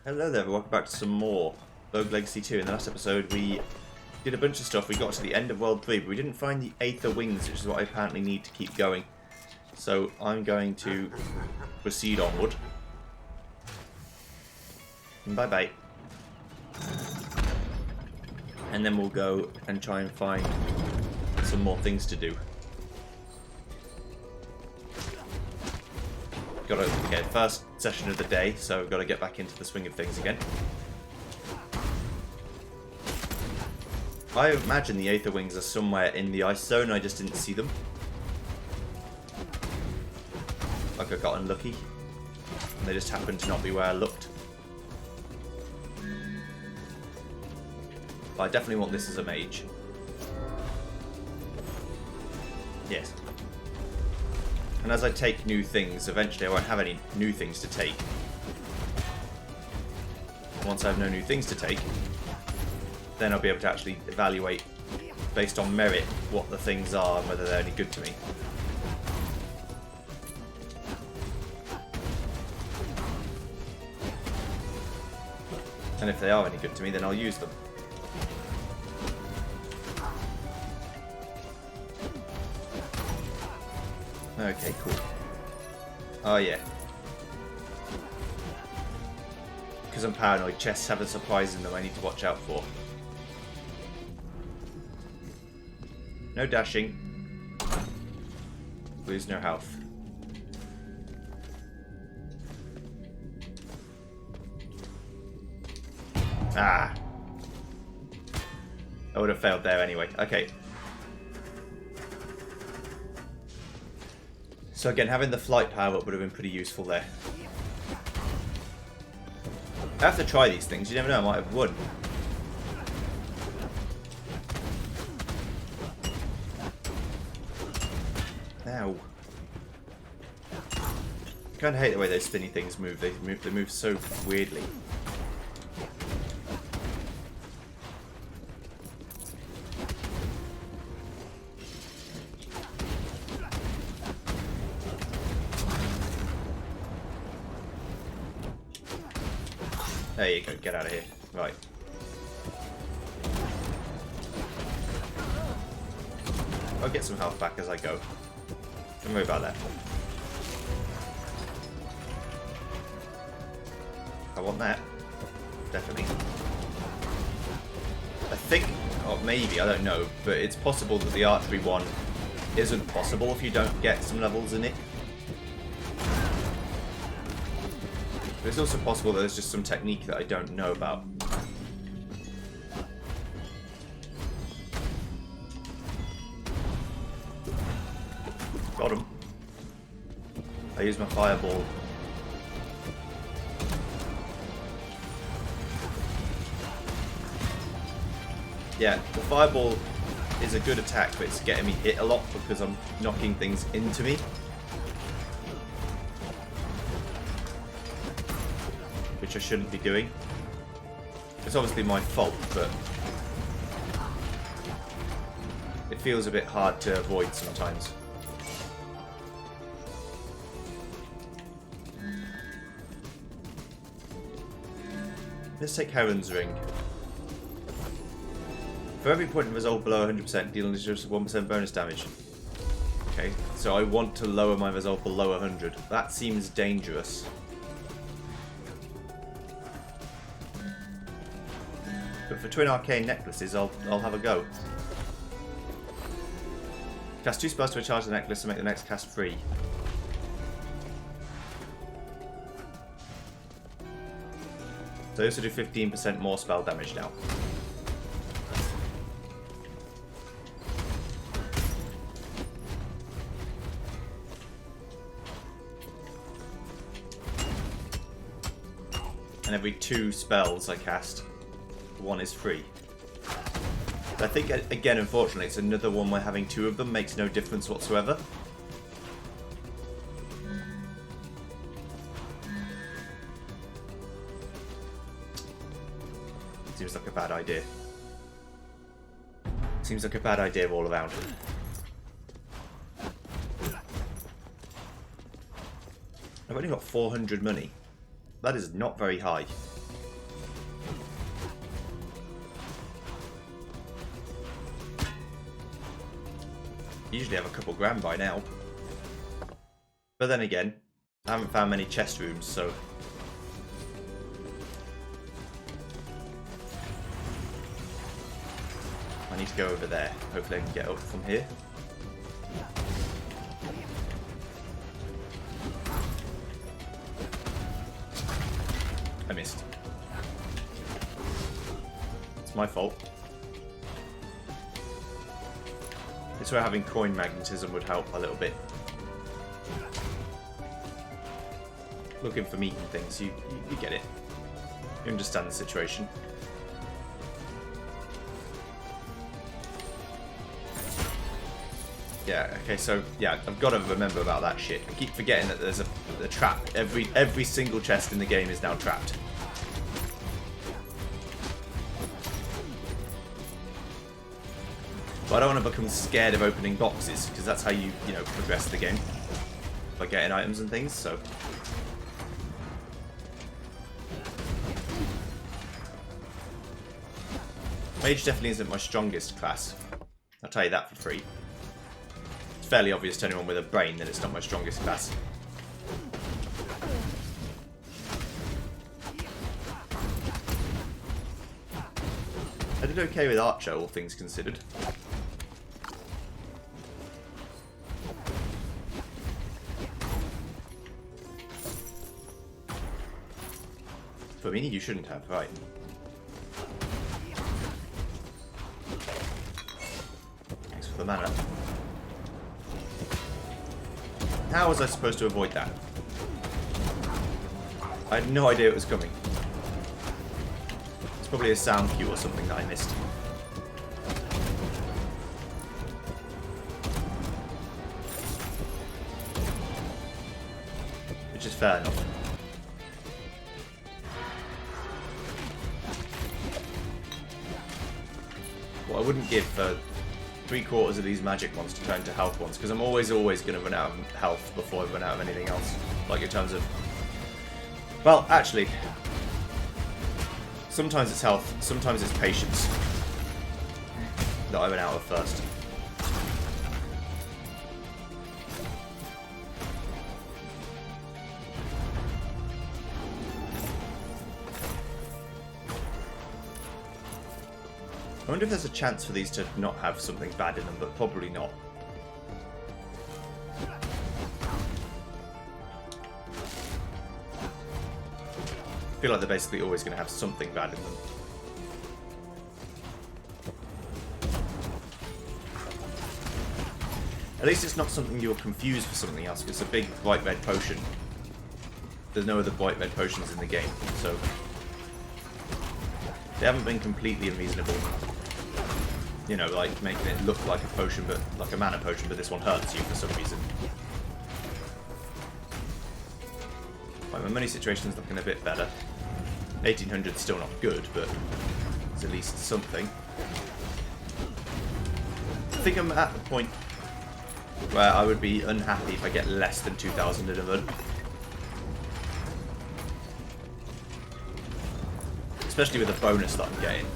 Hello there, welcome back to some more Rogue Legacy 2. In the last episode we did a bunch of stuff. We got to the end of World 3, but we didn't find the Aether Wings, which is what I apparently need to keep going. So I'm going to proceed onward. Bye bye. And then we'll go and try and find some more things to do. Okay, first session of the day, so we've got to get back into the swing of things again. I imagine the Aether Wings are somewhere in the ice zone, I just didn't see them. Like I got unlucky. And they just happened to not be where I looked. But I definitely want this as a mage. Yes. And as I take new things, eventually I won't have any new things to take. Once I have no new things to take, then I'll be able to actually evaluate, based on merit, what the things are and whether they're any good to me. And if they are any good to me, then I'll use them. Okay, cool. Oh yeah. Because I'm paranoid, chests have a surprise in them I need to watch out for. No dashing. Lose no health. Ah. I would have failed there anyway. Okay. So again, having the flight power up would have been pretty useful there. I have to try these things, you never know, I might have won. Ow. I kinda hate the way those spinny things move. They move so weirdly. There you go, get out of here. Right. I'll get some health back as I go. Don't worry about that. I want that. Definitely. I think, or maybe, I don't know, but it's possible that the archery one isn't possible if you don't get some levels in it. But it's also possible that there's just some technique that I don't know about. Got him. I use my fireball. Yeah, the fireball is a good attack, but it's getting me hit a lot because I'm knocking things into me. Which I shouldn't be doing. It's obviously my fault, but it feels a bit hard to avoid sometimes. Let's take Heron's Ring. For every point of resolve below 100%, dealing just 1% bonus damage. Okay, so I want to lower my resolve below 100. That seems dangerous. But for twin arcane necklaces, I'll have a go. Cast 2 spells to recharge the necklace to make the next cast free. So I also do 15% more spell damage now. And every 2 spells I cast, 1 is free. I think, again, unfortunately, it's another one where having 2 of them makes no difference whatsoever. Seems like a bad idea. Seems like a bad idea all around. I've only got 400 money. That is not very high. Usually have a couple grand by now. But then again, I haven't found many chest rooms, so... I need to go over there. Hopefully I can get up from here. I missed. It's my fault. This is where having coin magnetism would help a little bit. Looking for meat and things, you get it. You understand the situation. Yeah, okay, so, yeah, I've got to remember about that shit. I keep forgetting that there's a trap. Every single chest in the game is now trapped. But I don't want to become scared of opening boxes, because that's how you progress the game. By getting items and things, so... Mage definitely isn't my strongest class. I'll tell you that for free. It's fairly obvious to anyone with a brain that it's not my strongest class. I did okay with Archer, all things considered. For me, you shouldn't have, right? Thanks for the mana. How was I supposed to avoid that? I had no idea it was coming. It's probably a sound cue or something that I missed. Which is fair enough. What I wouldn't give for 3/4 of these magic ones to turn to health ones, because I'm always going to run out of health before I run out of anything else. Like in terms of... Well, actually, sometimes it's health, sometimes it's patience that I run out of first. I wonder if there's a chance for these to not have something bad in them, but probably not. I feel like they're basically always going to have something bad in them. At least it's not something you're confused for something else, because it's a big bright red potion. There's no other bright red potions in the game, so... They haven't been completely unreasonable. You know, like making it look like a potion, but like a mana potion, but this one hurts you for some reason. Right, my money situation's looking a bit better. 1800's still not good, but it's at least something. I think I'm at the point where I would be unhappy if I get less than 2000 in a run. Especially with the bonus that I'm getting.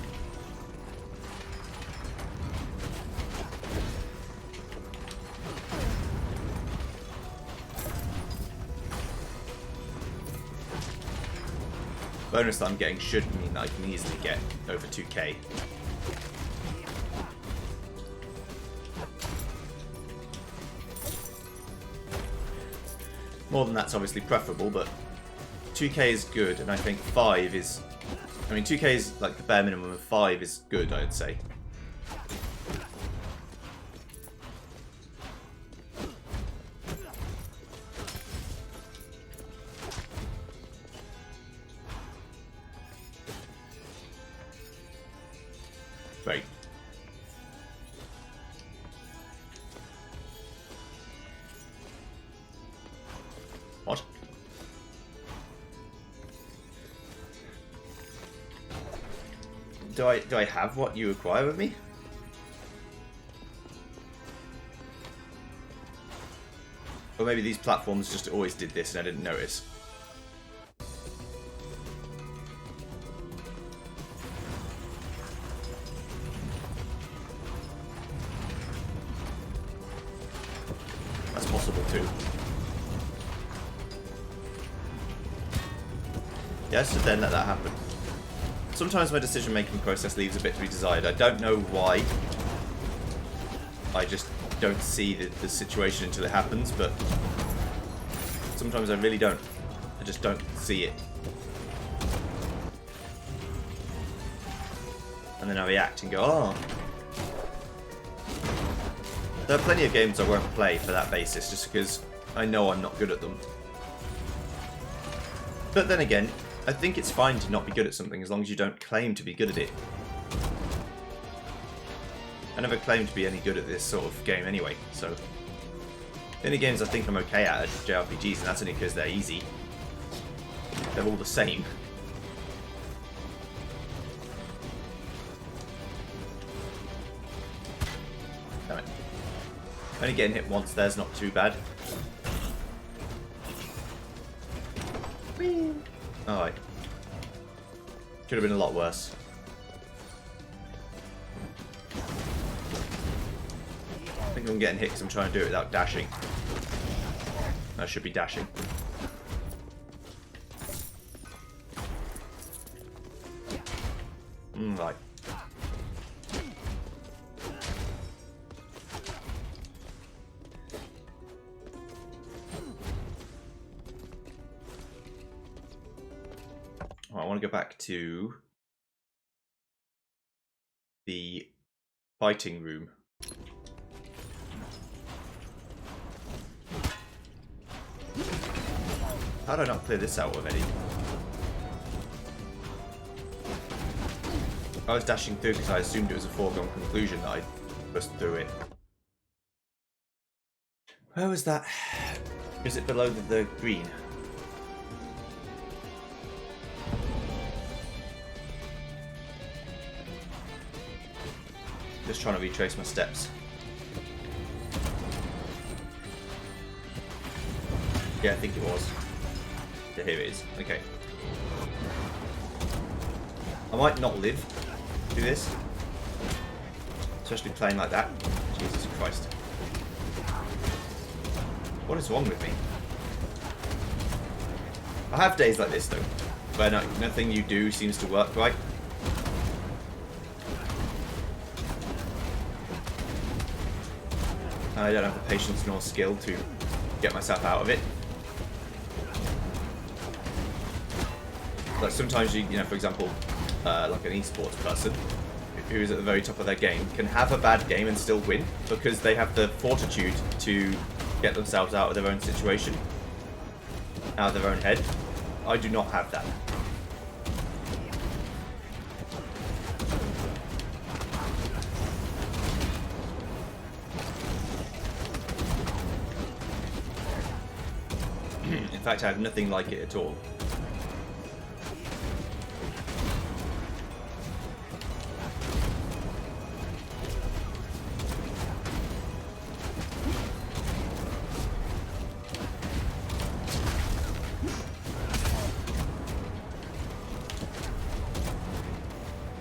Bonus that I'm getting should mean that I can easily get over 2k. More than that's obviously preferable, but 2k is good, and I think 5 is... I mean, 2k is like the bare minimum, of 5 is good, I'd say. Right. What? Do I have what you require of me? Or maybe these platforms just always did this and I didn't notice. Yes, and then let that happen. Sometimes my decision-making process leaves a bit to be desired. I don't know why. I just don't see the situation until it happens, but sometimes I really don't. I just don't see it. And then I react and go, oh. There are plenty of games I won't play for that basis, just because I know I'm not good at them. But then again, I think it's fine to not be good at something as long as you don't claim to be good at it. I never claimed to be any good at this sort of game anyway, so... The only games I think I'm okay at are JRPGs, and that's only because they're easy. They're all the same. Damn it. Only getting hit once there's not too bad. Alright. Could have been a lot worse. I think I'm getting hit because I'm trying to do it without dashing. I should be dashing. Right. I want to go back to the fighting room. How did I not clear this out already? I was dashing through because I assumed it was a foregone conclusion that I pushed through it. Where was that? Is it below the green? Just trying to retrace my steps. Yeah, I think it was. Yeah, here it is. Okay. I might not live through this. Especially playing like that. Jesus Christ. What is wrong with me? I have days like this though, where nothing you do seems to work right. I don't have the patience nor skill to get myself out of it. Like sometimes you know, for example, like an esports person who is at the very top of their game can have a bad game and still win because they have the fortitude to get themselves out of their own situation, out of their own head. I do not have that. In fact, I have nothing like it at all.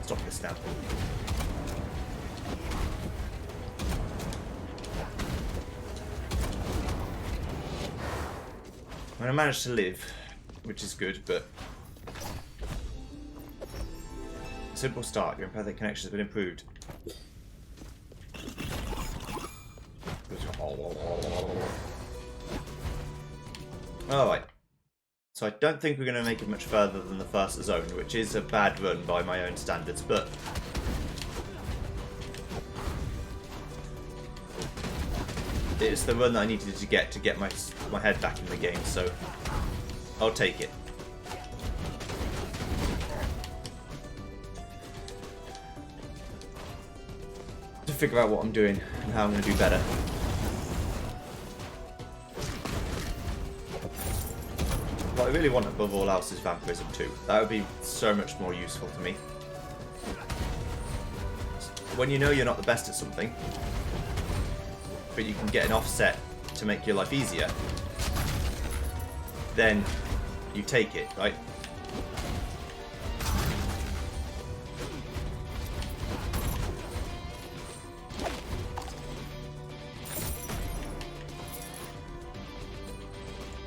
Stop this now. I managed to live, which is good, but simple start. Your empathic connection has been improved. Alright. So I don't think we're going to make it much further than the first zone, which is a bad run by my own standards, but it's the run that I needed to get my head back in the game, so I'll take it. To figure out what I'm doing and how I'm going to do better. What I really want above all else is Vampirism 2. That would be so much more useful to me. When you know you're not the best at something, but you can get an offset to make your life easier, then you take it, right?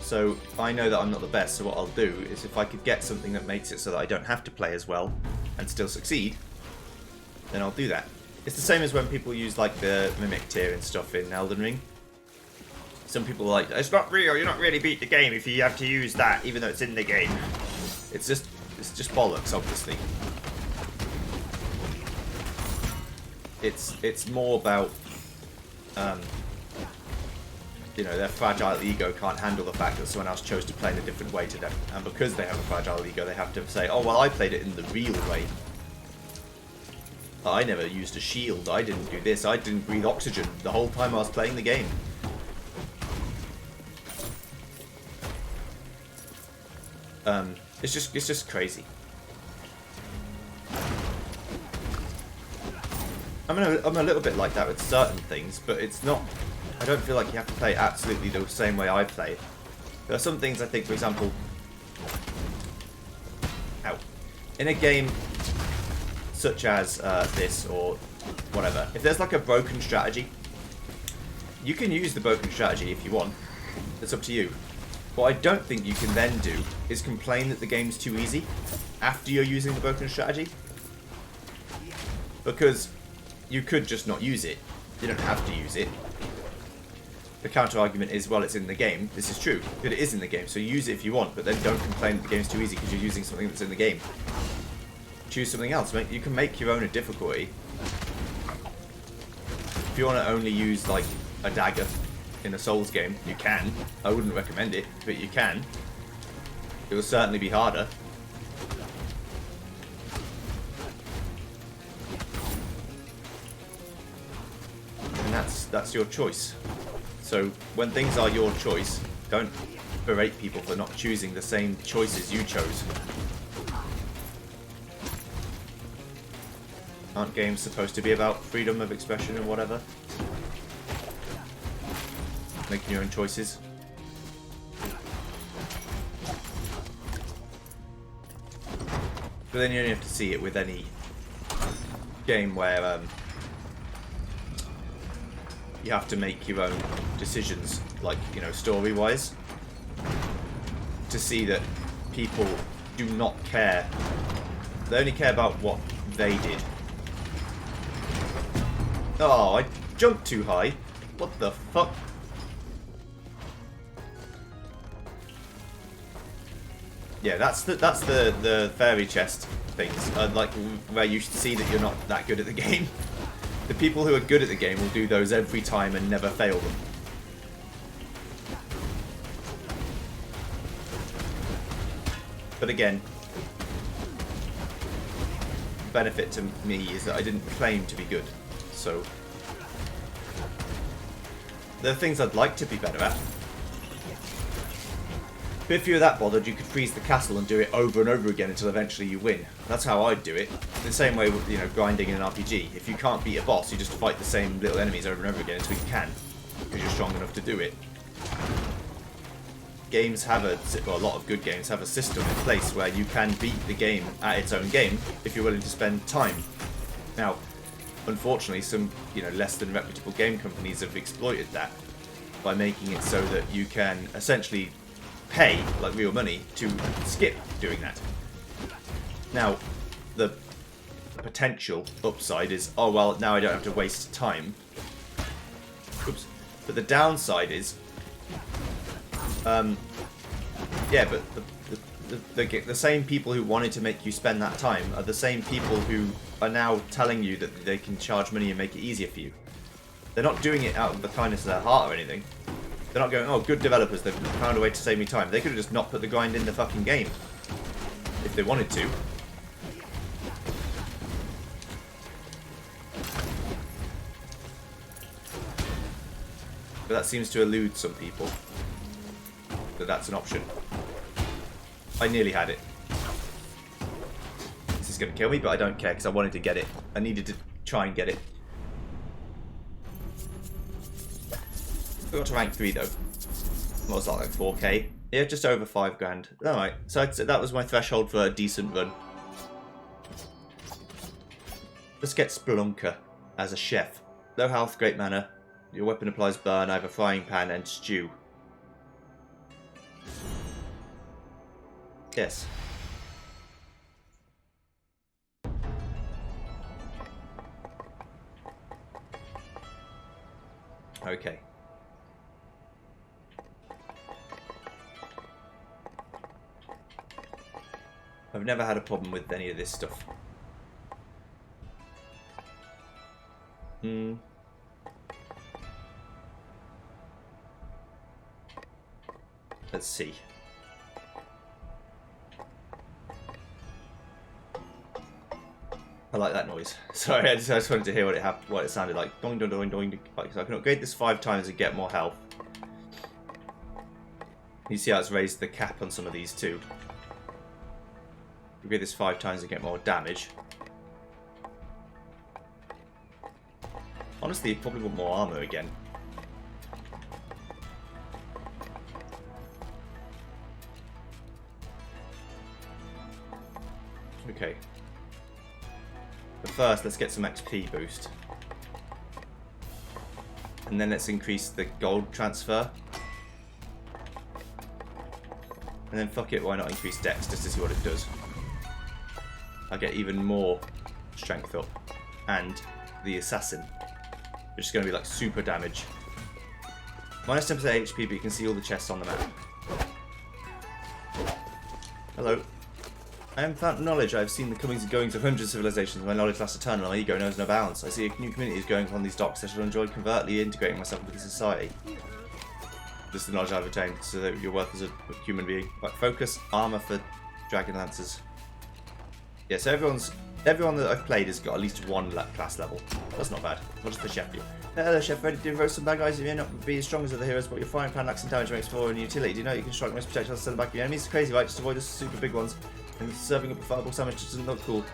So I know that I'm not the best, so what I'll do is if I could get something that makes it so that I don't have to play as well and still succeed, then I'll do that. It's the same as when people use like the Mimic tier and stuff in Elden Ring. Some people are like, it's not real, you're not really beat the game if you have to use that, even though it's in the game. It's just bollocks, obviously. It's more about, you know, their fragile ego can't handle the fact that someone else chose to play in a different way to them. And because they have a fragile ego, they have to say, oh, well, I played it in the real way. I never used a shield, I didn't do this, I didn't breathe oxygen the whole time I was playing the game. It's just crazy. I'm a little bit like that with certain things, but it's not. I don't feel like you have to play absolutely the same way I play. There are some things I think, for example, in a game such as this or whatever, if there's like a broken strategy, you can use the broken strategy if you want. It's up to you. What I don't think you can then do is complain that the game's too easy after you're using the broken strategy. Because you could just not use it. You don't have to use it. The counter argument is, well, it's in the game. This is true, but it is in the game, so use it if you want, but then don't complain that the game's too easy because you're using something that's in the game. Choose something else. You can make your own a difficulty. If you want to only use, like, a dagger in a Souls game, you can. I wouldn't recommend it, but you can. It will certainly be harder. And that's your choice. So when things are your choice, don't berate people for not choosing the same choices you chose. Aren't games supposed to be about freedom of expression and whatever? Making your own choices. But then you only have to see it with any game where you have to make your own decisions, like, you know, story-wise, to see that people do not care. They only care about what they did. Oh, I jumped too high. What the fuck? Yeah, that's the fairy chest things, like where you see that you're not that good at the game. The people who are good at the game will do those every time and never fail them. But again, the benefit to me is that I didn't claim to be good, so there are things I'd like to be better at. But if you're that bothered, you could freeze the castle and do it over and over again until eventually you win. That's how I'd do it. The same way with, you know, grinding in an RPG. If you can't beat a boss, you just fight the same little enemies over and over again until you can, because you're strong enough to do it. Games have a lot of good games have a system in place where you can beat the game at its own game if you're willing to spend time. Now, unfortunately, some, you know, less than reputable game companies have exploited that by making it so that you can essentially pay, like real money, to skip doing that. Now, the potential upside is, oh well, now I don't have to waste time. Oops. But the downside is, yeah, but the same people who wanted to make you spend that time are the same people who are now telling you that they can charge money and make it easier for you. They're not doing it out of the kindness of their heart or anything. They're not going, oh, good developers, they've found a way to save me time. They could have just not put the grind in the fucking game. If they wanted to. But that seems to elude some people. That that's an option. I nearly had it. This is going to kill me, but I don't care because I wanted to get it. I needed to try and get it. I got to rank 3 though. What was that, like 4k? Yeah, just over 5 grand. Alright, so that was my threshold for a decent run. Let's get Spelunker as a chef. Low health, great mana. Your weapon applies burn, I have a frying pan and stew. Yes. Okay. I've never had a problem with any of this stuff. Let's see. I like that noise. Sorry, I just wanted to hear what it sounded like. Doing, doing, doing, doing. Like, so I can upgrade this 5 times and get more health. You see how it's raised the cap on some of these too. Upgrade this 5 times and get more damage. Honestly, you probably want more armor again. Okay. But first, let's get some XP boost. And then let's increase the gold transfer. And then fuck it, why not increase dex just to see what it does. I get even more strength up. And the assassin, which is going to be like super damage. Minus 10% HP, but you can see all the chests on the map. Hello. I am fountain knowledge. I have seen the comings and goings of hundreds of civilizations. My knowledge lasts eternal. My ego knows no bounds. I see a new community is going upon these docks. I shall enjoy covertly integrating myself into society. This is the knowledge I've attained, so that your worth as a human being. Right, focus, armor for dragon lancers. Yeah, so everyone that I've played has got at least 1 class level. That's not bad. What is the chef do? Hello, chef. Ready to roast some bad guys? You may not be as strong as other heroes, but your frying pan lacks in damage, makes for and utility. Do you know you can strike most projectiles to the back of your enemies? It's crazy, right? Just avoid the super big ones. And serving up a fireball sandwich just doesn't look cool.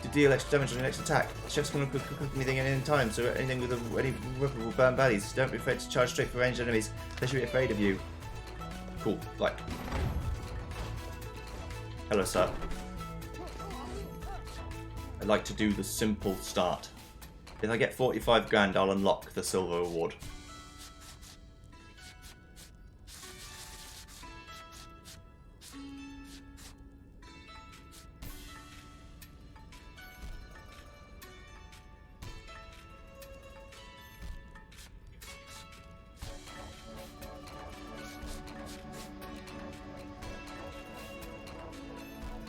You deal extra damage on your next attack. The chef's going to cook anything at any time, so anything with any weapon will burn baddies. Don't be afraid to charge straight for ranged enemies. They should be afraid of you. Cool. Right. Hello, sir. I'd like to do the simple start. If I get 45 grand, I'll unlock the silver award.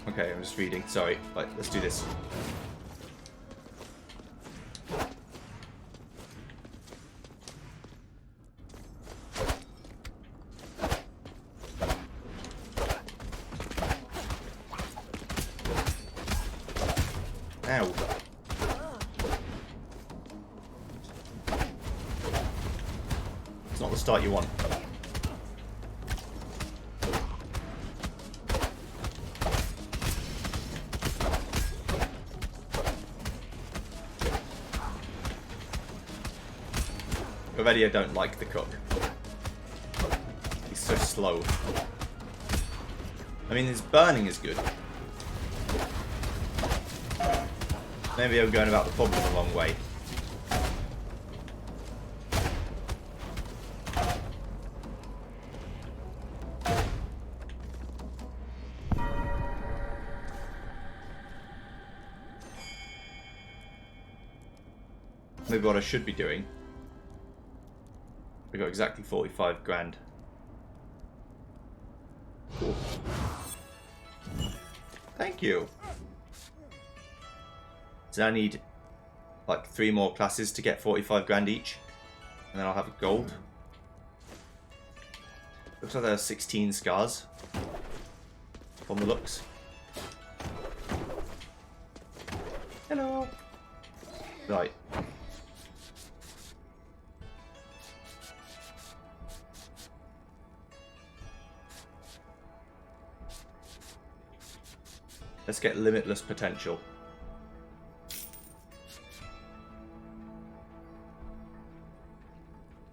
Okay, I'm just reading. Sorry. Right, let's do this. Ow. It's not the start you want. Already I don't like the cook. He's so slow. I mean, his burning is good. Maybe I'm going about the problem the wrong way. Maybe what I should be doing. We got exactly 45 grand. Cool. Thank you. So I need like 3 more classes to get 45 grand each. And then I'll have a gold. Looks like there are 16 scars. From the looks. Hello. Right. Let's get limitless potential.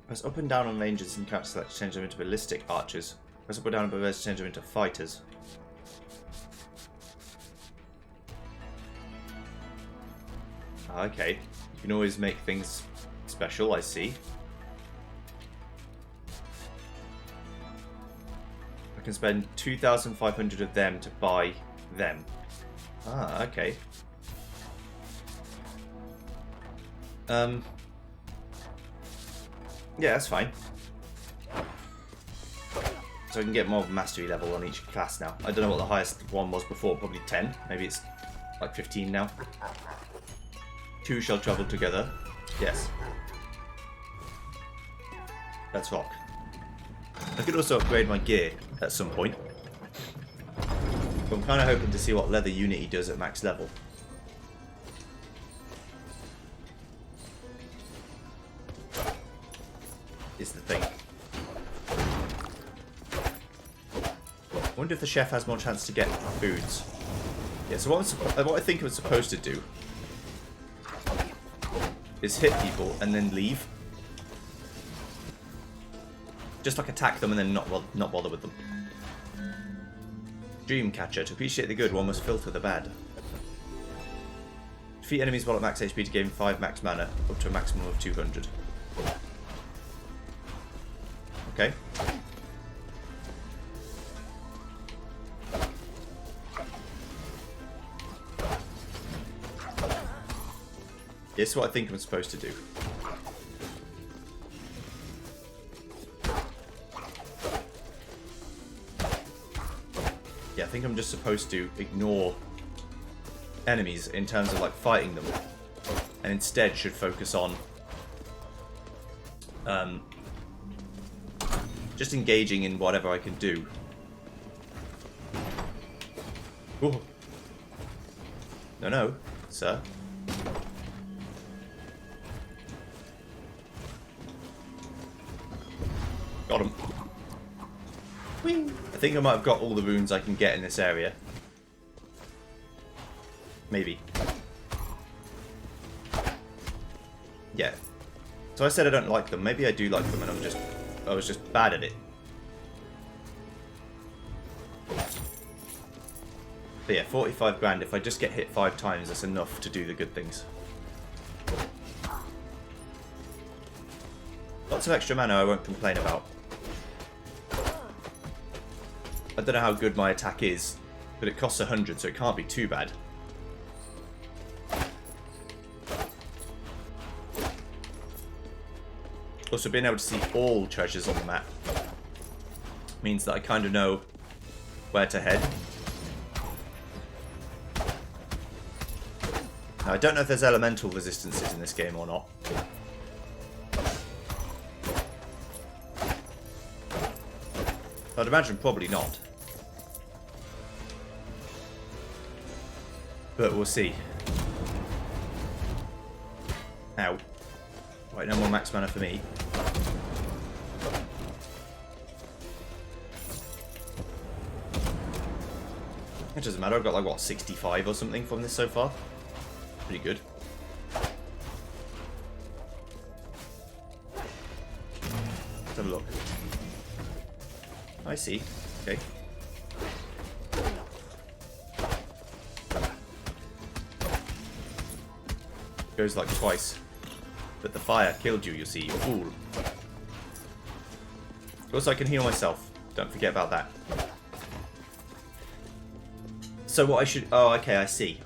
Press up and down on ranges and character select to change them into ballistic archers. Press up or down on barriers to change them into fighters. Okay, you can always make things special, I see. I can spend 2,500 of them to buy them. Ah, okay. Yeah, that's fine. So I can get more of a mastery level on each class now. I don't know what the highest one was before, probably 10. Maybe it's like 15 now. 2 shall travel together. Yes. Let's rock. I could also upgrade my gear at some point. But I'm kind of hoping to see what leather Unity does at max level. Is the thing. I wonder if the chef has more chance to get foods. Yeah, so what I think I'm supposed to do is hit people and then leave. Just like attack them and then not bother with them. Dreamcatcher. To appreciate the good, one must filter the bad. Defeat enemies while at max HP to gain 5 max mana, up to a maximum of 200. Okay. This is what I think I'm supposed to do. Yeah, I think I'm just supposed to ignore enemies in terms of like fighting them, and instead should focus on just engaging in whatever I can do. Ooh. No, sir. Got him. Whee. I think I might have got all the runes I can get in this area. Maybe. Yeah. So I said I don't like them. Maybe I do like them and I was just bad at it. But yeah, 45 grand. If I just get hit 5 times, that's enough to do the good things. Lots of extra mana I won't complain about. I don't know how good my attack is, but it costs 100, so it can't be too bad. Also, being able to see all treasures on the map means that I kind of know where to head. Now, I don't know if there's elemental resistances in this game or not. I'd imagine probably not. But we'll see. Ow. Right, no more max mana for me. It doesn't matter, I've got like, what, 65 or something from this so far? Pretty good. Let's have a look. I see. Okay. Goes like twice. But the fire killed you, you see, you fool. Also, I can heal myself. Don't forget about that. So what I should... Oh, okay, I see.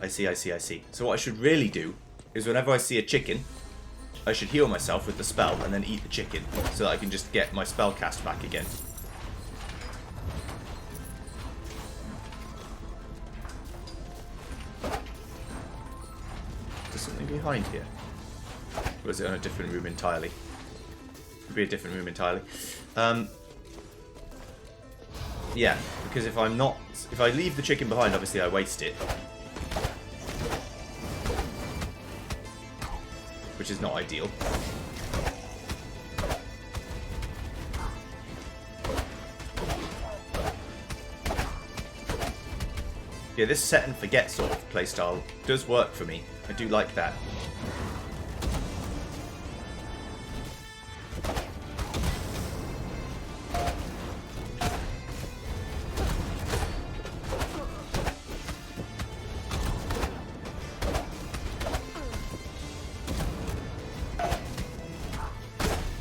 So what I should really do is whenever I see a chicken, I should heal myself with the spell and then eat the chicken so that I can just get my spell cast back again. There's something behind here. Or is it on a different room entirely? Could be a different room entirely. Yeah, because if I leave the chicken behind, obviously I waste it. Which is not ideal. Yeah, this set and forget sort of playstyle does work for me. I do like that.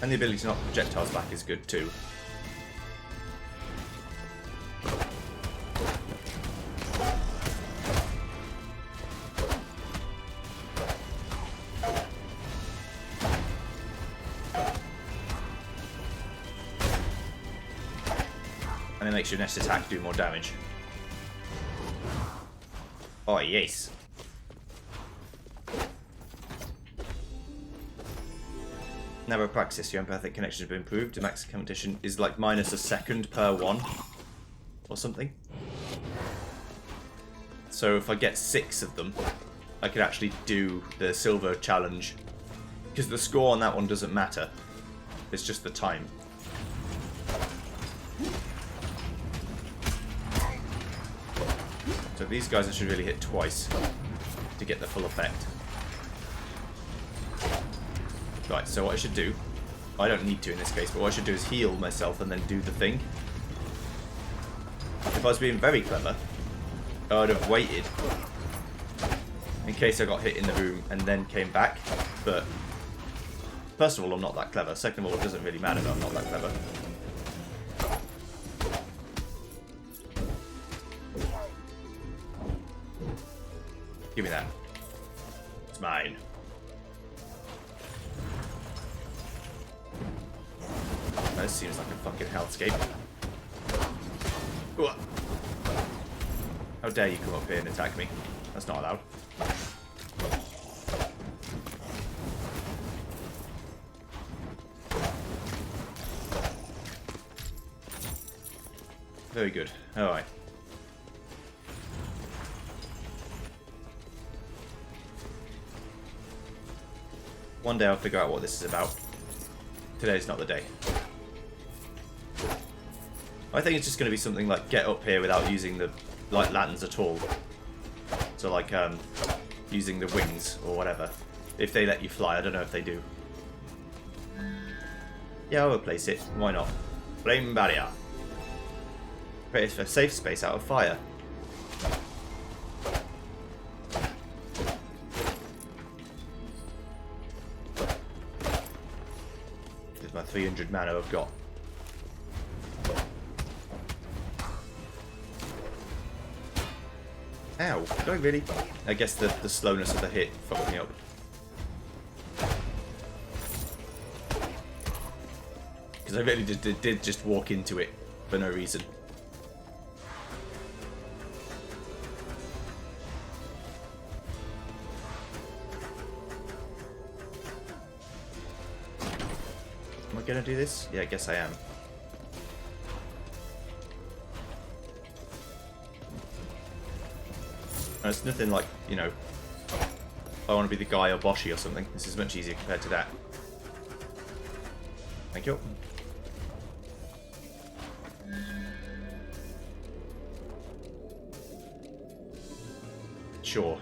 And the ability to knock projectiles back is good too. it makes your next attack do more damage. Oh, yes. Narrow practice, your empathic connection has been improved. The max competition is like minus a second per one. Or something. So if I get 6 of them, I could actually do the silver challenge. Because the score on that one doesn't matter. It's just the time. So these guys I should really hit twice to get the full effect. Right, so what I should do, I don't need to in this case, but what I should do is heal myself and then do the thing. If I was being very clever, I would have waited in case I got hit in the room and then came back, but first of all, I'm not that clever. Second of all, it doesn't really matter that I'm not that clever. Give me that. It's mine. This seems like a fucking hellscape. Ooh. How dare you come up here and attack me? That's not allowed. Very good. Alright. One day I'll figure out what this is about. Today's not the day. I think it's just going to be something like get up here without using the light lanterns at all. So like using the wings or whatever. If they let you fly, I don't know if they do. Yeah, I'll replace it. Why not? Flame barrier. Create a safe space out of fire. Here's my 300 mana I've got. Ow, did I really? I guess the slowness of the hit fucked me up. Because I really did just walk into it for no reason. Am I gonna do this? Yeah, I guess I am. And it's nothing like, you know, I want to be the guy or Boshi or something. This is much easier compared to that. Thank you. Sure.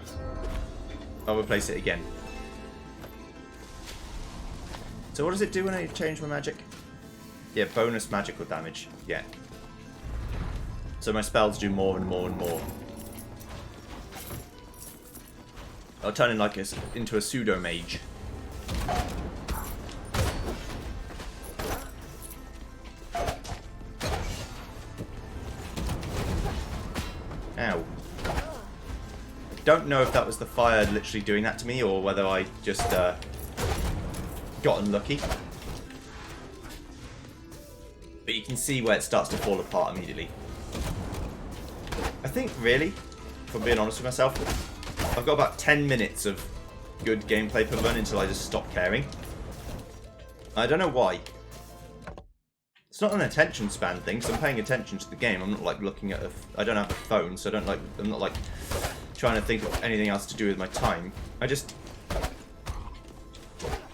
I'll replace it again. So what does it do when I change my magic? Yeah, bonus magical damage. Yeah. So my spells do more and more and more. I'll turn in like into a pseudo mage. Ow. Don't know if that was the fire literally doing that to me or whether I just got unlucky. But you can see where it starts to fall apart immediately. I think really, if I'm being honest with myself, I've got about 10 minutes of good gameplay per run until I just stop caring. I don't know why. It's not an attention span thing, so I'm paying attention to the game. I'm not like looking at I don't have a phone, so I'm not like trying to think of anything else to do with my time. I just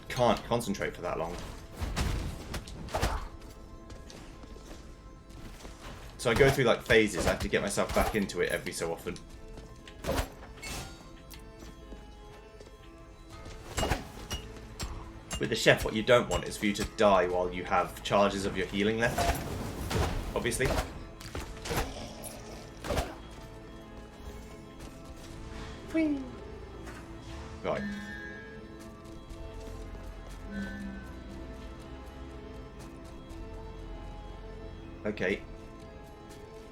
can't concentrate for that long. So I go through like phases. I have to get myself back into it every so often. With the chef, what you don't want is for you to die while you have charges of your healing left. Obviously. Whee. Right. Okay.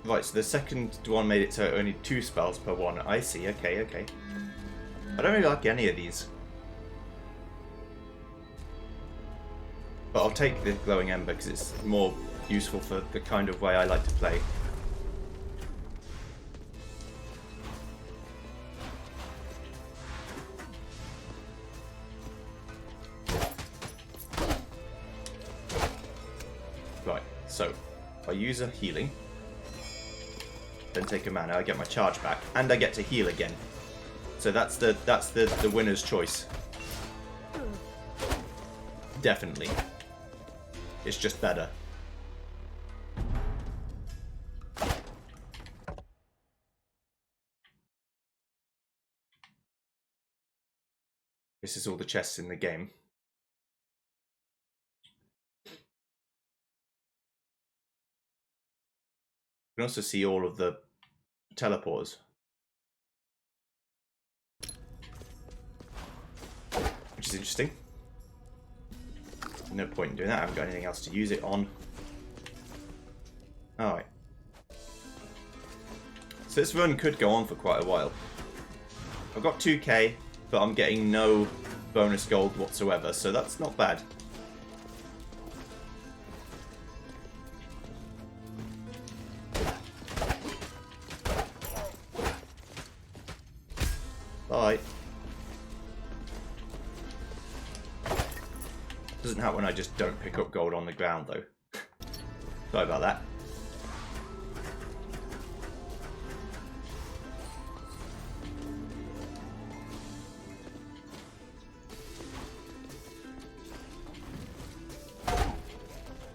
Right, so the second one made it so only 2 spells per one. I see, okay, okay. I don't really like any of these. But I'll take the glowing ember because it's more useful for the kind of way I like to play. Right, so if I use a healing, then take a mana, I get my charge back, and I get to heal again. So that's the winner's choice. Definitely. It's just better. This is all the chests in the game. You can also see all of the teleporters. Which is interesting. No point in doing that, I haven't got anything else to use it on. Alright. So this run could go on for quite a while. I've got 2k, but I'm getting no bonus gold whatsoever, so that's not bad. Bye. Doesn't help when I just don't pick up gold on the ground, though. Sorry about that.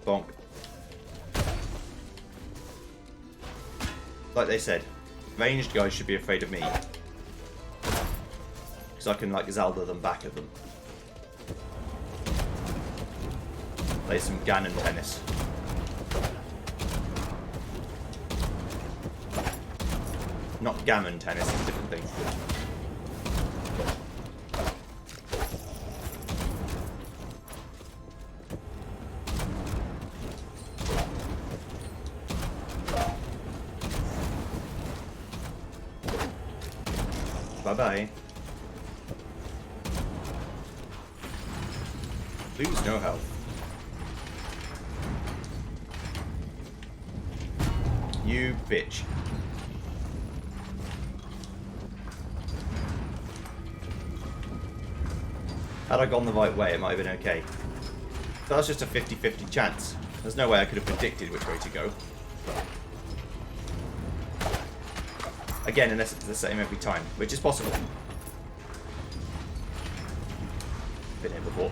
Bonk. Like they said, ranged guys should be afraid of me. Because I can, like, Zelda them back at them. Play some Ganon tennis. Not gammon tennis, it's a different thing. Bye-bye. Lose no health. You bitch. Had I gone the right way, it might have been okay. That was just a 50-50 chance. There's no way I could have predicted which way to go. Again, unless it's the same every time, which is possible. Been here before.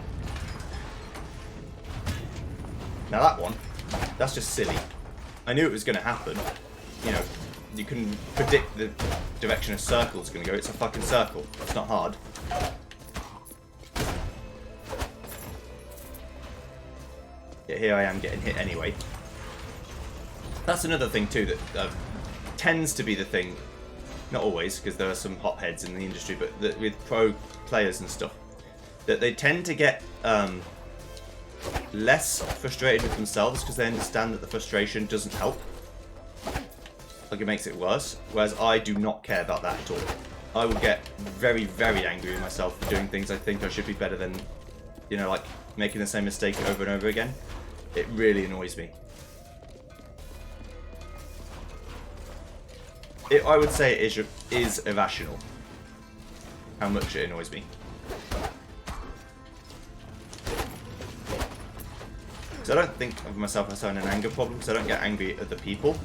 Now that one, that's just silly. I knew it was going to happen. You know, you can predict the direction a circle's going to go. It's a fucking circle. It's not hard. Yet here I am getting hit anyway. That's another thing too that tends to be the thing. Not always, because there are some hotheads in the industry, but with pro players and stuff, that they tend to get less frustrated with themselves because they understand that the frustration doesn't help. Like, it makes it worse. Whereas I do not care about that at all. I will get very, very angry with myself for doing things I think I should be better than, you know, like making the same mistake over and over again. It really annoys me. I would say it is irrational how much it annoys me. So I don't think of myself as having an anger problem, because I don't get angry at other people.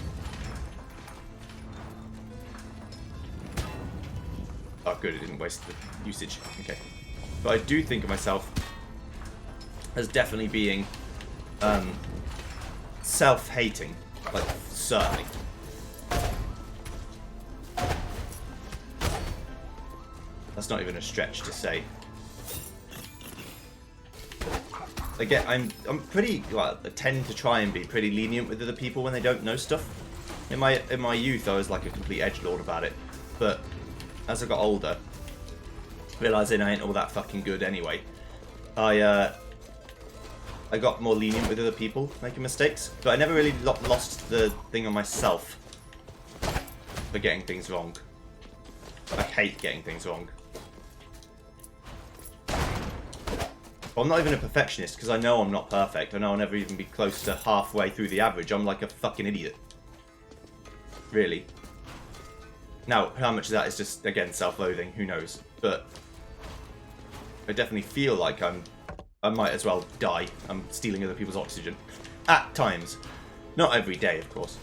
Oh good, it didn't waste the usage. Okay. But I do think of myself as definitely being self-hating. Like, certainly. That's not even a stretch to say. Again, I'm pretty, well, I tend to try and be pretty lenient with other people when they don't know stuff. In my youth, I was like a complete edgelord about it, but as I got older, realising I ain't all that fucking good anyway, I got more lenient with other people making mistakes, but I never really lost the thing on myself for getting things wrong. I hate getting things wrong. Well, I'm not even a perfectionist, because I know I'm not perfect. I know I'll never even be close to halfway through the average. I'm like a fucking idiot. Really. Now, how much of that is just, again, self-loathing? Who knows? But I definitely feel like I might as well die. I'm stealing other people's oxygen. At times. Not every day, of course.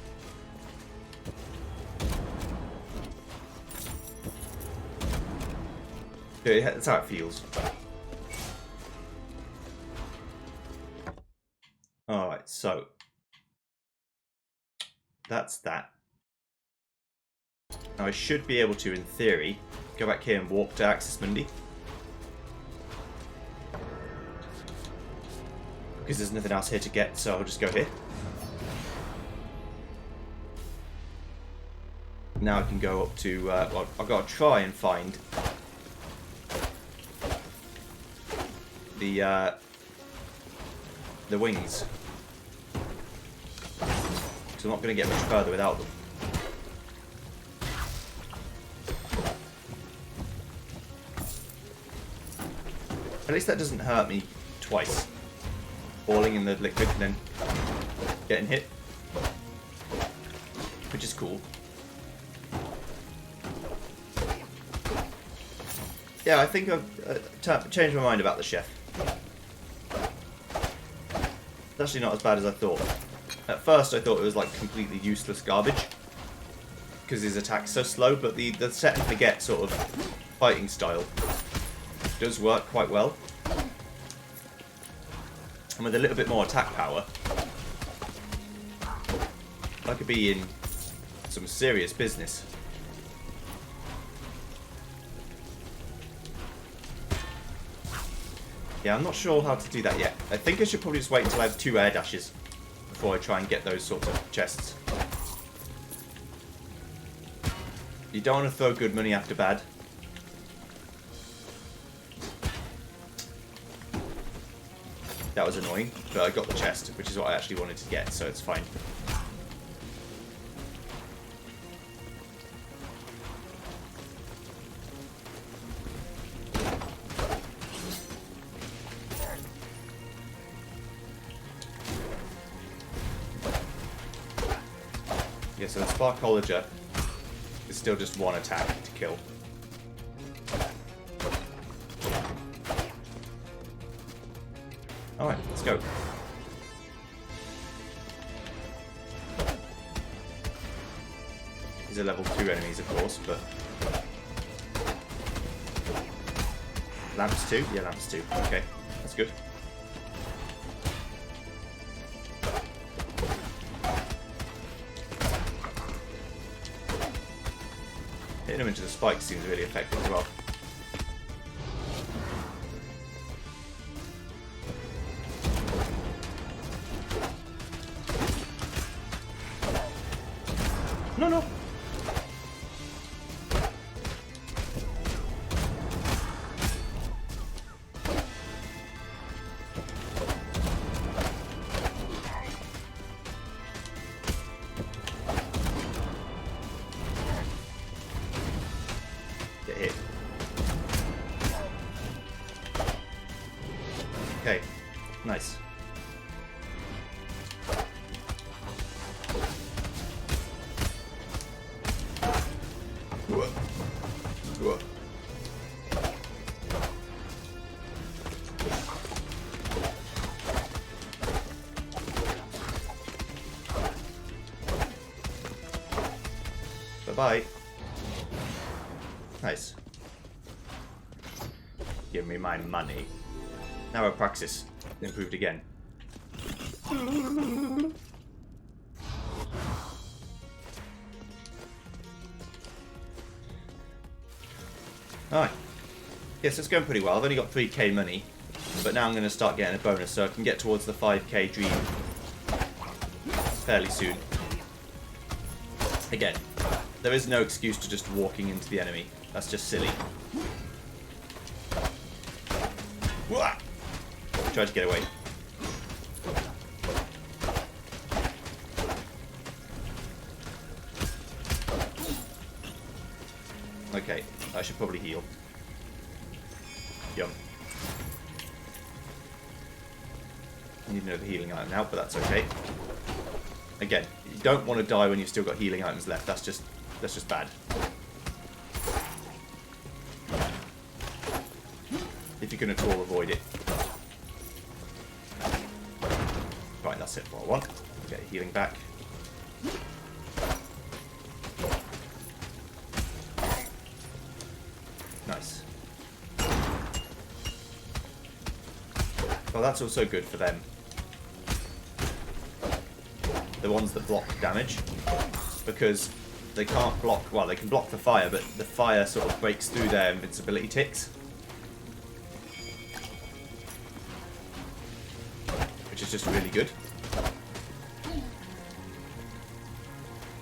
That's how it feels. Alright, so that's that. Now I should be able to, in theory, go back here and walk to Axis Mundi. Because there's nothing else here to get, so I'll just go here. Now I can go up to, well, I've got to try and find the wings. So I'm not going to get much further without them. At least that doesn't hurt me twice. Falling in the liquid and then getting hit. Which is cool. Yeah, I think I've changed my mind about the chef. It's actually not as bad as I thought. At first I thought it was like completely useless garbage. Because his attack's so slow, but the set and forget sort of fighting style does work quite well. And with a little bit more attack power, I could be in some serious business. Yeah, I'm not sure how to do that yet. I think I should probably just wait until I have 2 air dashes before I try and get those sorts of chests. You don't want to throw good money after bad. That was annoying, but I got the chest, which is what I actually wanted to get, so it's fine. Yeah, so the Sparkologer is still just 1 attack to kill. Alright, let's go. These are level 2 enemies, of course, but... Lamps 2? Yeah, lamps 2. Okay, that's good. Hitting them into the spikes seems really effective as well. No, no. Get hit. Okay, nice. Bye-bye. Nice. Give me my money. Now our praxis improved again. Alright. Yes, it's going pretty well. I've only got 3k money, but now I'm going to start getting a bonus so I can get towards the 5k dream fairly soon. Again, there is no excuse to just walking into the enemy. That's just silly. Tried to get away. Okay, I should probably heal. Yum. Need another healing item now, but that's okay. Again, you don't want to die when you've still got healing items left. That's just bad. If you can at all avoid it. Right, that's it for what I want. Get healing back. Nice. Well, that's also good for them. The ones that block damage, because they can't block, well, they can block the fire, but the fire sort of breaks through their invincibility ticks, which is just really good.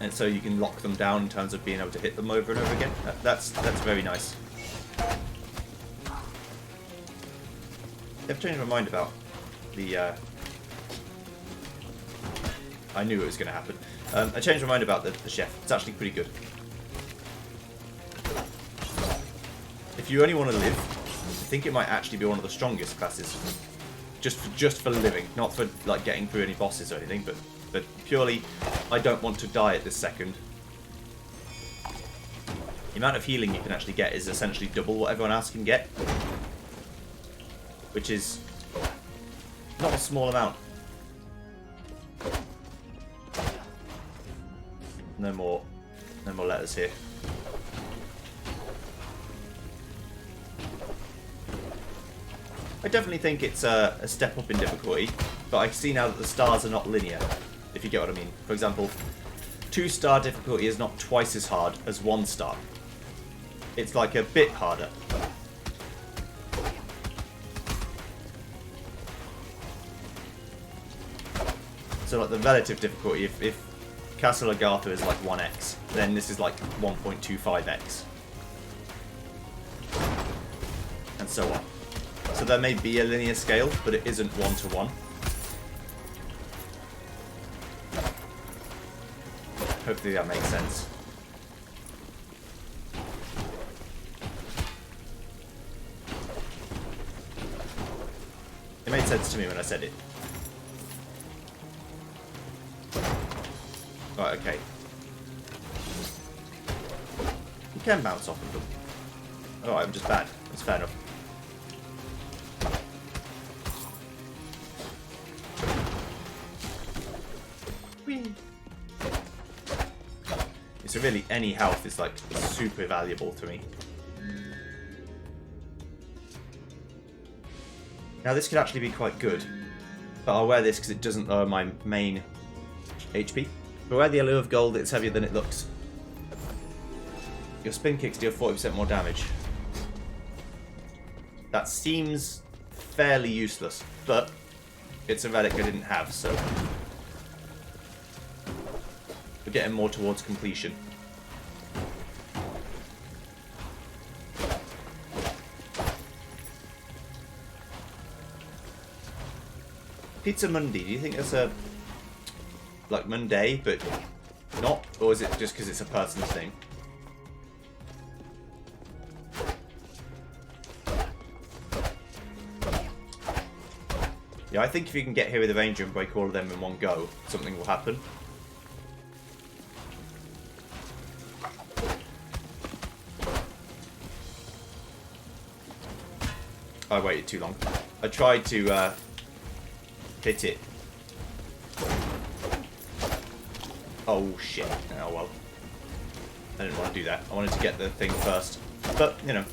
And so you can lock them down in terms of being able to hit them over and over again. That's very nice. They've changed my mind about the I knew it was going to happen. I changed my mind about the chef. It's actually pretty good. If you only want to live, I think it might actually be one of the strongest classes. Just for living, not for like getting through any bosses or anything, but purely, I don't want to die at this second. The amount of healing you can actually get is essentially double what everyone else can get, which is not a small amount. No more letters here. I definitely think it's a step up in difficulty, but I see now that the stars are not linear, if you get what I mean. For example, 2-star difficulty is not twice as hard as 1-star. It's like a bit harder. So like the relative difficulty, if Castle Agartha is like 1x, then this is like 1.25x. And so on. So there may be a linear scale, but it isn't 1-to-1. Hopefully that makes sense. It made sense to me when I said it. Right, okay. You can bounce off of them. Alright, I'm just bad. That's fair enough. Whee! So really, any health is like super valuable to me. Now this could actually be quite good, but I'll wear this because it doesn't lower my main HP. Beware the allure of gold, it's heavier than it looks. Your spin kicks deal 40% more damage. That seems fairly useless, but it's a relic I didn't have, so we're getting more towards completion. Pizza Mundi, do you think that's a like Monday, but not? Or is it just because it's a personal thing? Yeah, I think if you can get here with the Ranger and break all of them in one go, something will happen. I waited too long. I tried to hit it. Oh shit. Oh well. I didn't want to do that. I wanted to get the thing first. But, you know.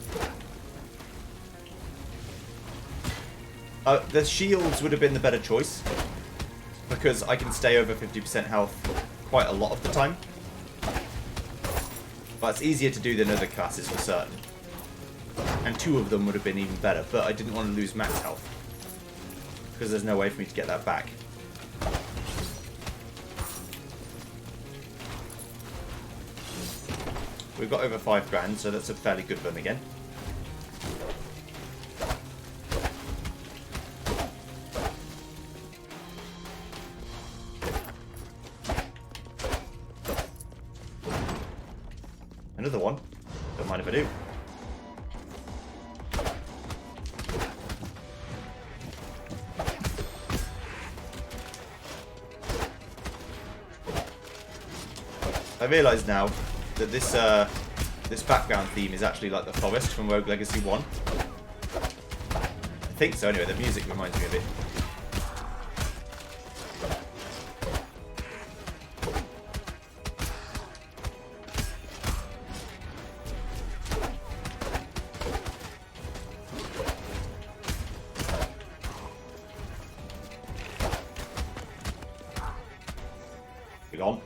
The shields would have been the better choice. Because I can stay over 50% health quite a lot of the time. But it's easier to do than other classes for certain. And 2 of them would have been even better. But I didn't want to lose max health. Because there's no way for me to get that back. We've got over 5 grand, so that's a fairly good run again. Another one. Don't mind if I do. I realise now that this this background theme is actually like the forest from Rogue Legacy 1. I think so anyway, the music reminds me of it. Be gone.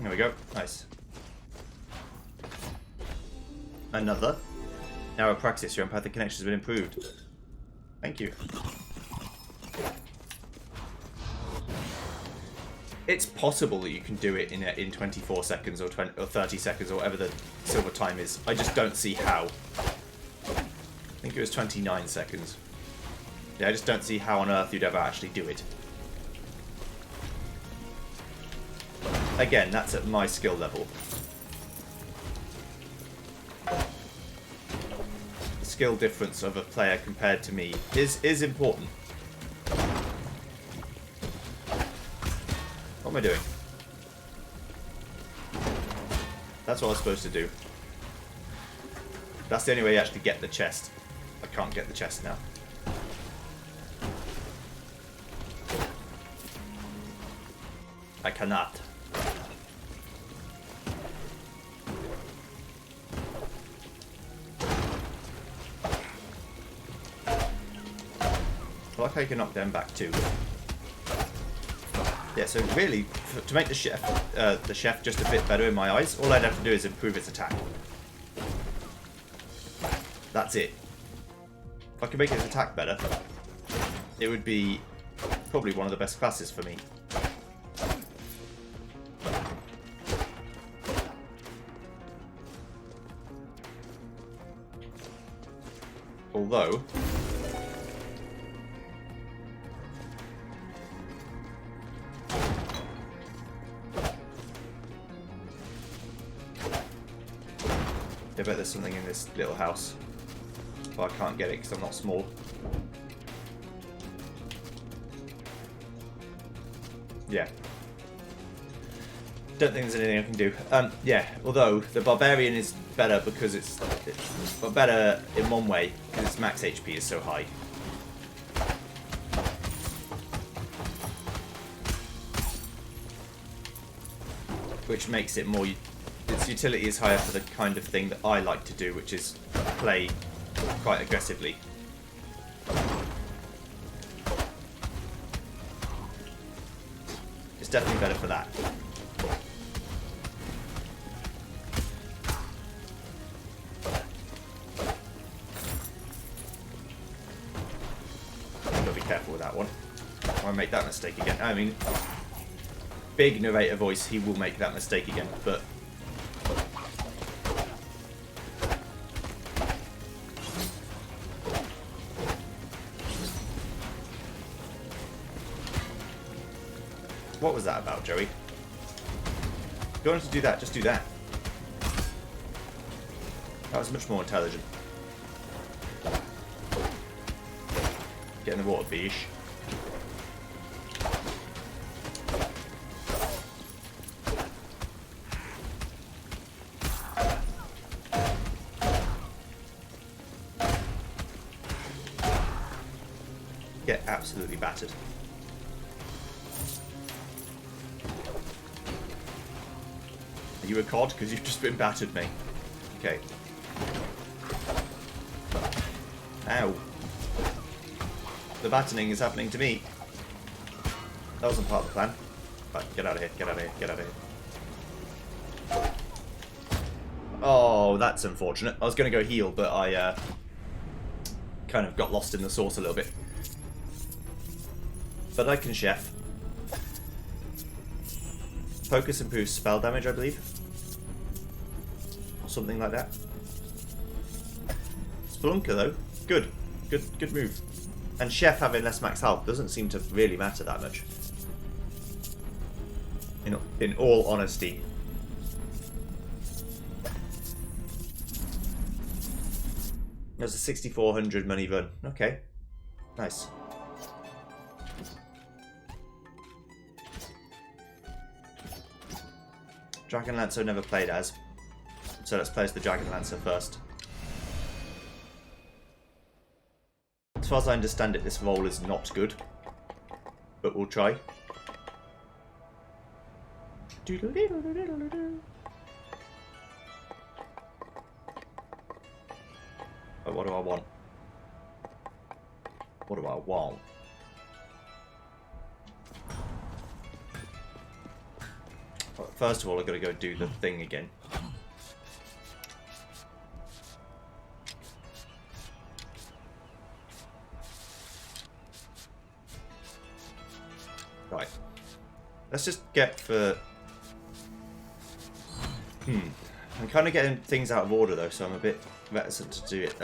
There we go. Nice. Another. Narrow practice. Your empathic connection has been improved. Thank you. It's possible that you can do it in 24 seconds or 20 or 30 seconds or whatever the silver time is. I just don't see how. I think it was 29 seconds. Yeah, I just don't see how on earth you'd ever actually do it. Again, that's at my skill level. The skill difference of a player compared to me is important. What am I doing? That's what I was supposed to do. That's the only way you actually get the chest. I can't get the chest now. I cannot. I like how you can knock them back too. Yeah, so really, to make the chef just a bit better in my eyes, all I'd have to do is improve its attack. That's it. If I could make its attack better, it would be probably one of the best classes for me. Although... I bet there's something in this little house. But I can't get it because I'm not small. Yeah. Don't think there's anything I can do. Yeah, although the Barbarian is better because it's better in one way because its max HP is so high. Which makes it more... Its utility is higher for the kind of thing that I like to do, which is play quite aggressively. It's definitely better for that. Gotta be careful with that one. I won't make that mistake again. I mean, big narrator voice, he will make that mistake again, but... What was that about, Joey? If you wanted to do that, just do that. That was much more intelligent. Get in the water, fish. Get absolutely battered. Are you a cod? Because you've just been battered, mate. Okay. Ow. The battering is happening to me. That wasn't part of the plan. Right, get out of here, get out of here, get out of here. Oh, that's unfortunate. I was going to go heal, but I kind of got lost in the sauce a little bit. But I can chef. Focus improves spell damage, I believe. Or something like that. Spelunker, though. Good. Good move. And Chef having less max health doesn't seem to really matter that much. In all honesty. There's a 6,400 money run. Okay. Nice. Dragon Lancer never played as. So let's play as the Dragon Lancer first. As far as I understand it, this roll is not good. But we'll try. Oh, what do I want? What do I want? Well, first of all, I've got to go do the thing again. Right. Let's just get for... I'm kind of getting things out of order though, so I'm a bit reticent to do it.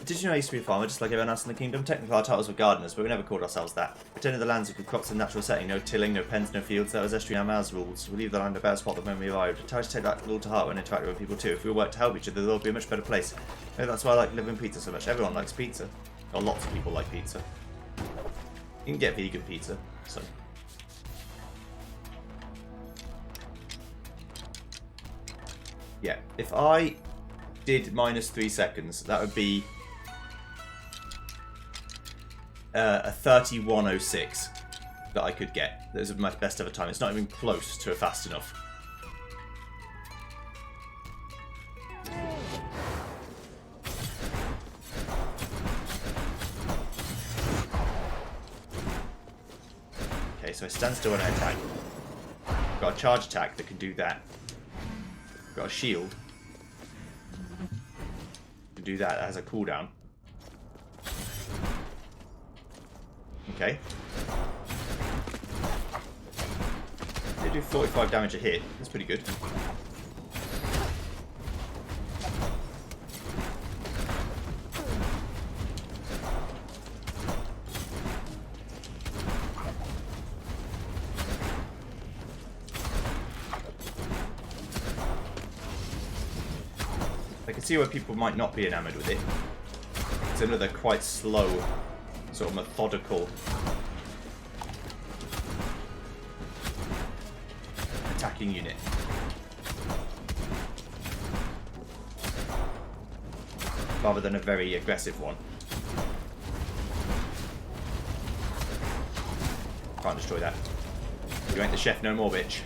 Did you know I used to be a farmer, just like everyone else in the kingdom? Technically our titles were gardeners, but we never called ourselves that. Returning the lands with crops in natural setting, no tilling, no pens, no fields. That was Estuary Amar's rules. We leave the land a better spot than when we arrived. I try to take that rule to heart when interacting with people too. If we work to help each other, the world would be a much better place. Maybe that's why I like living pizza so much. Everyone likes pizza. Or lots of people like pizza. You can get vegan pizza, so... Yeah, if I did -3 seconds, that would be a 31:06 that I could get. That is my best ever time. It's not even close to a fast enough. Okay, so I stand still when I attack. I've got a charge attack that can do that. Got a shield. To do that, that has a cooldown. Okay. They do 45 damage a hit. That's pretty good. I can see where people might not be enamoured with it. It's another quite slow, sort of methodical attacking unit. Rather than a very aggressive one. Can't destroy that. You ain't the chef no more, bitch.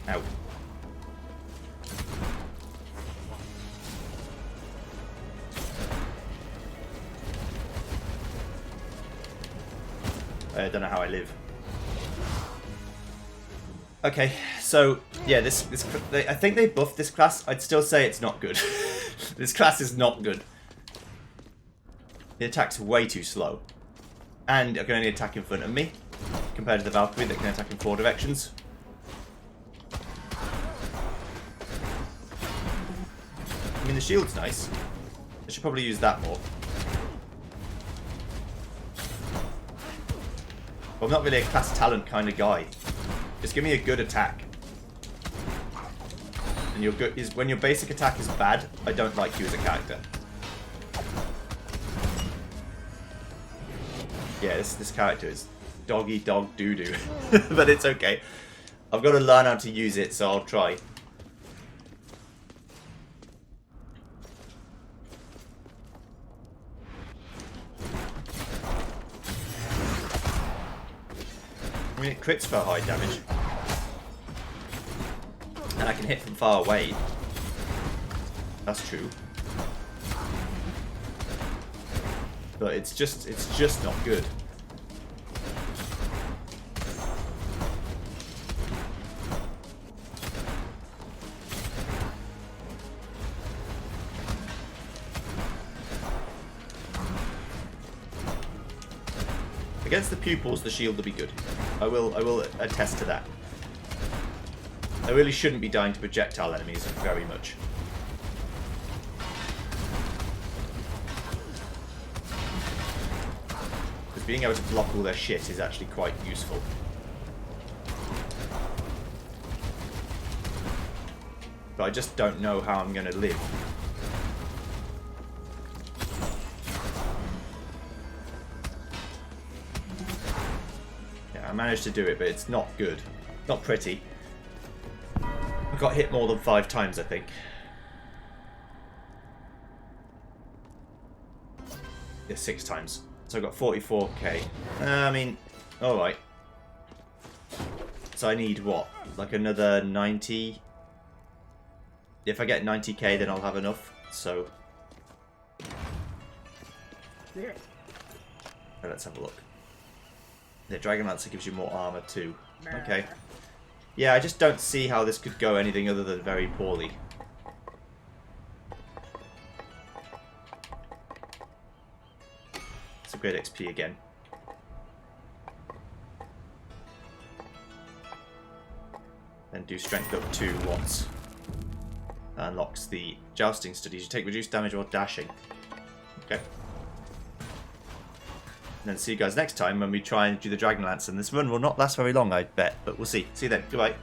Ow. I don't know how I live. Okay, so yeah, I think they buffed this class. I'd still say it's not good. This class is not good. The attack's way too slow, and I can only attack in front of me compared to the Valkyrie that can attack in 4 directions. I mean, the shield's nice. I should probably use that more. But I'm not really a class talent kind of guy. Just give me a good attack. And your good is when your basic attack is bad, I don't like you as a character. Yeah, this character is doggy dog doo doo. But it's okay. I've got to learn how to use it, so I'll try. I mean, it crits for high damage. And I can hit from far away. That's true. But it's just not good. Against the pupils, the shield will be good. I will attest to that. I really shouldn't be dying to projectile enemies very much. Because being able to block all their shit is actually quite useful. But I just don't know how I'm going to live. Yeah, I managed to do it, but it's not good. Not pretty. I got hit more than 5 times, I think. Yeah, 6 times. So I got 44k. I mean, alright. So I need what? Like another 90? If I get 90k, then I'll have enough. So. Let's have a look. The Dragon Lancer gives you more armor too. Okay. Yeah, I just don't see how this could go anything other than very poorly. It's a great XP again. Then do strength up 2 once. That unlocks the jousting studies. You take reduced damage while dashing. Okay. And then see you guys next time when we try and do the Dragon Lance. And this run will not last very long, I bet. But we'll see. See you then. Goodbye.